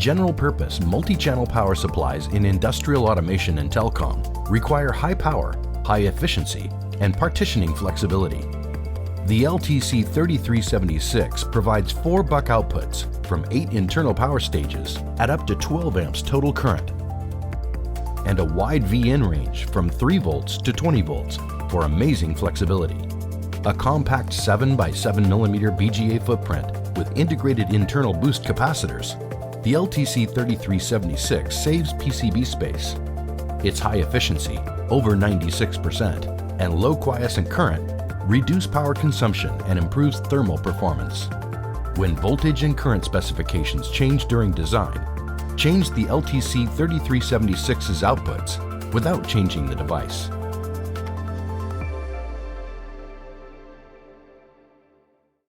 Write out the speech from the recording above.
General-purpose multi-channel power supplies in industrial automation and telecom require high power, high efficiency, and partitioning flexibility. The LTC3376 provides 4 buck outputs from 8 internal power stages at up to 12 amps total current, and a wide VN range from 3 volts to 20 volts for amazing flexibility. A compact 7 by 7 mm BGA footprint with integrated internal boost capacitors, the LTC3376 saves PCB space. Its high efficiency, over 96%, and low quiescent current reduce power consumption and improves thermal performance. When voltage and current specifications change during design, change the LTC3376's outputs without changing the device.